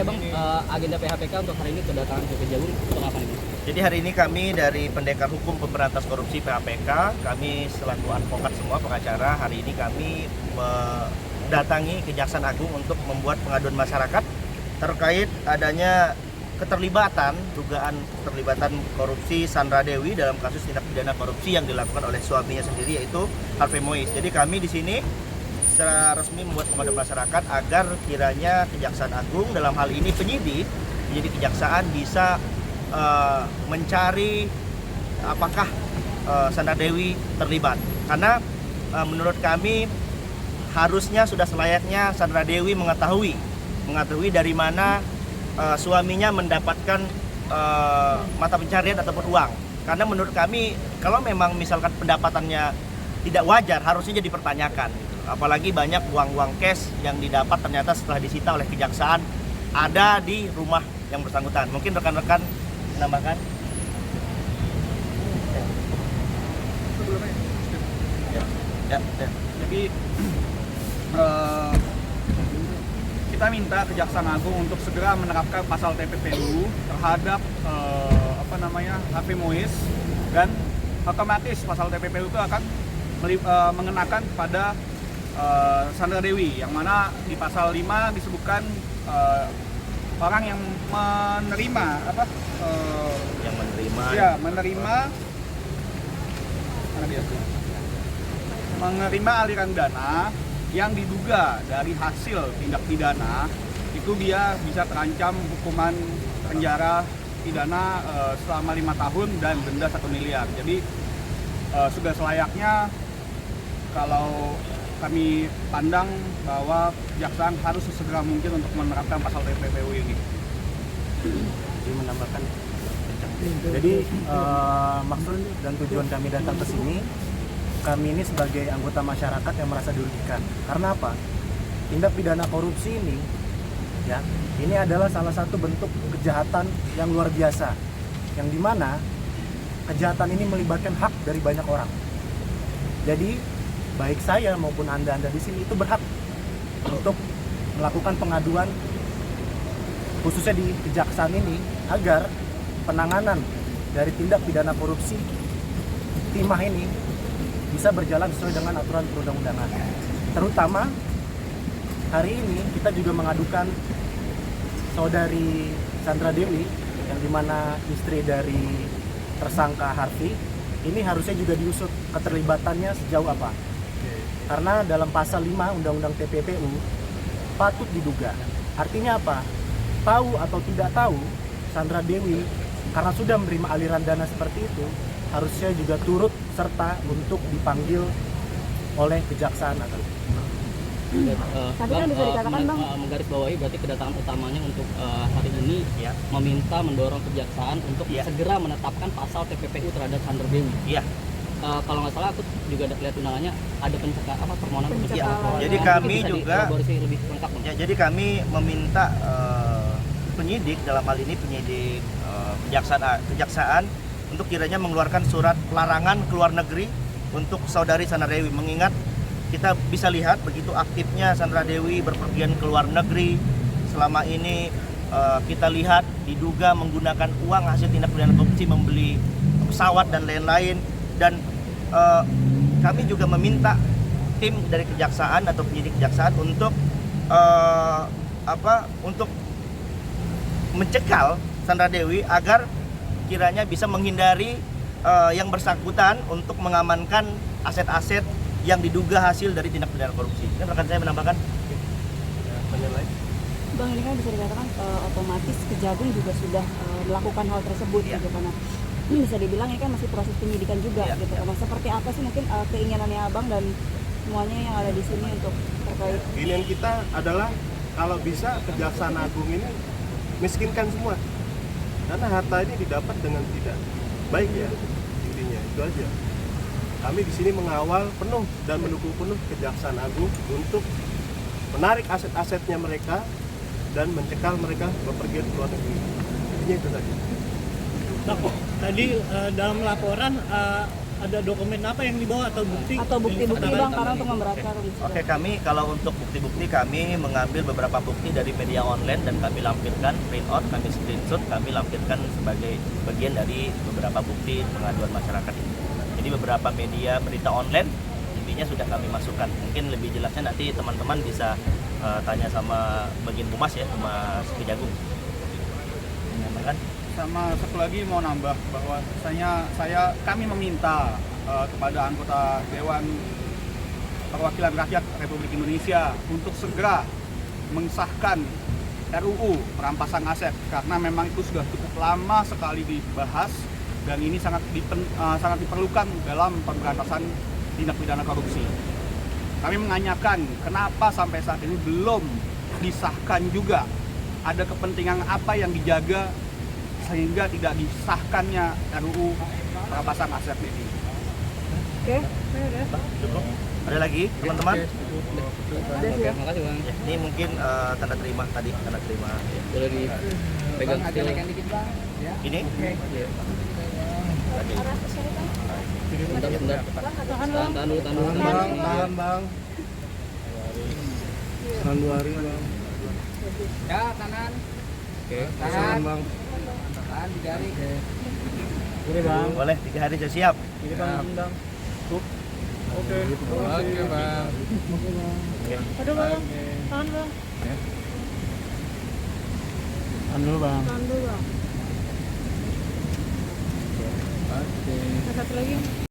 ya Bang, agenda PHPK untuk hari ini kedatangan ke Kejagung untuk apa nih Bang? Jadi hari ini kami dari Pendekar Hukum Pemberantas Korupsi PHPK, kami selaku advokat semua pengacara, hari ini kami mendatangi Kejaksaan Agung untuk membuat pengaduan masyarakat terkait adanya dugaan keterlibatan korupsi Sandra Dewi dalam kasus tindak pidana korupsi yang dilakukan oleh suaminya sendiri yaitu Harvey Mois. Jadi kami di sini secara resmi membuat pengaduan masyarakat agar kiranya Kejaksaan Agung dalam hal ini penyidik kejaksaan bisa mencari apakah Sandra Dewi terlibat. Karena menurut kami harusnya sudah selayaknya Sandra Dewi mengetahui dari mana suaminya mendapatkan mata pencarian ataupun uang. Karena menurut kami kalau memang misalkan pendapatannya tidak wajar harusnya jadi dipertanyakan. Apalagi banyak uang-uang cash yang didapat ternyata setelah disita oleh kejaksaan ada di rumah yang bersangkutan. Mungkin rekan-rekan menambahkan. Ya. Jadi kita minta Kejaksaan Agung untuk segera menerapkan pasal TPPU terhadap Harvey Mois, dan otomatis pasal TPPU itu akan mengenakan pada Sandra Dewi, yang mana di pasal 5 disebutkan orang yang menerima menerima aliran dana yang diduga dari hasil tindak pidana, itu dia bisa terancam hukuman penjara pidana selama 5 tahun dan denda 1 miliar. Jadi sudah selayaknya kalau kami pandang bahwa kejaksaan harus sesegera mungkin untuk menerapkan pasal TPPU ini. Jadi menambahkan. Jadi maksud dan tujuan kami datang ke sini, kami ini sebagai anggota masyarakat yang merasa dirugikan. Karena apa? Tindak pidana korupsi ini, ya, ini adalah salah satu bentuk kejahatan yang luar biasa, yang dimana kejahatan ini melibatkan hak dari banyak orang. Jadi baik saya maupun anda di sini itu berhak untuk melakukan pengaduan khususnya di kejaksaan ini agar penanganan dari tindak pidana korupsi timah ini bisa berjalan sesuai dengan aturan perundang-undangan. Terutama hari ini kita juga mengadukan saudari Sandra Dewi yang dimana istri dari tersangka Harvey ini harusnya juga diusut keterlibatannya sejauh apa. Karena dalam pasal 5 Undang-Undang TPPU patut diduga. Artinya apa? Tahu atau tidak tahu Sandra Dewi karena sudah menerima aliran dana seperti itu harusnya juga turut serta untuk dipanggil oleh kejaksaan atau tapi kan bisa dikatakan Bang, menggarisbawahi berarti kedatangan utamanya untuk hari ini ya, meminta mendorong kejaksaan untuk segera menetapkan pasal TPPU terhadap Sandra Dewi. Iya. Kalau nggak salah aku juga lihat undangannya ada permohonan pencekalan. Jadi kami juga lebih lengkap. Ya, jadi kami meminta penyidik dalam hal ini penyidik kejaksaan untuk kiranya mengeluarkan surat larangan keluar negeri untuk saudari Sandra Dewi, mengingat kita bisa lihat begitu aktifnya Sandra Dewi berpergian ke luar negeri selama ini. Kita lihat diduga menggunakan uang hasil tindak pidana korupsi membeli pesawat dan lain-lain, dan kami juga meminta tim dari kejaksaan atau penyidik kejaksaan untuk untuk mencekal Sandra Dewi agar kiranya bisa menghindari yang bersangkutan untuk mengamankan aset-aset yang diduga hasil dari tindak pidana korupsi. Kan rekan saya menambahkan. Bang, ini kan bisa dikatakan otomatis Kejagung juga sudah melakukan hal tersebut gitu, karena ini bisa dibilang ini kan masih proses penyidikan juga gitu. Karena seperti apa sih mungkin keinginannya Abang dan semuanya yang ada di sini untuk terkait? Keinginan kita adalah kalau bisa Kejaksaan Agung ini miskinkan semua, karena harta ini didapat dengan tidak baik ya, intinya itu aja. Kami di sini mengawal penuh dan mendukung penuh Kejaksaan Agung untuk menarik aset-asetnya mereka dan mencekal mereka bepergian ke luar negeri. Intinya itu saja. Tadi dalam laporan ada dokumen apa yang dibawa atau bukti? Atau bukti-bukti bang, karena untuk memberatkan. Oke, kami kalau untuk bukti-bukti kami mengambil beberapa bukti dari media online dan kami lampirkan print out, kami screenshot, kami lampirkan sebagai bagian dari beberapa bukti pengaduan masyarakat ini. Jadi beberapa media berita online intinya sudah kami masukkan. Mungkin lebih jelasnya nanti teman-teman bisa tanya sama bagian humas ya, Humas Kejagung. Kan? Sama satu lagi mau nambah bahwa kami meminta kepada anggota Dewan Perwakilan Rakyat Republik Indonesia untuk segera mengesahkan RUU perampasan aset karena memang itu sudah cukup lama sekali dibahas dan ini sangat diperlukan dalam pemberantasan tindak pidana korupsi. Kami menanyakan kenapa sampai saat ini belum disahkan juga, ada kepentingan apa yang dijaga sehingga tidak disahkannya RUU perampasan aset ini. Oke. Cukup? Ada lagi teman-teman? Oke, makasih bang. Ya, ini mungkin tanda terima tadi, tanda terima. Boleh dipegang still. Ini? Tadi. Bentar. Tahan dulu. Tahan bang. Tahan 2 hari bang. Ya, kanan. Oke. Tahan bang. Tahan 3 hari. Ini bang. Boleh 3 hari sudah siap. Ini bang. Oke. Oke, Bang. Aduh bang, tahan bang. Tahan dulu bang. Tahan dulu bang. Oke. Satu lagi.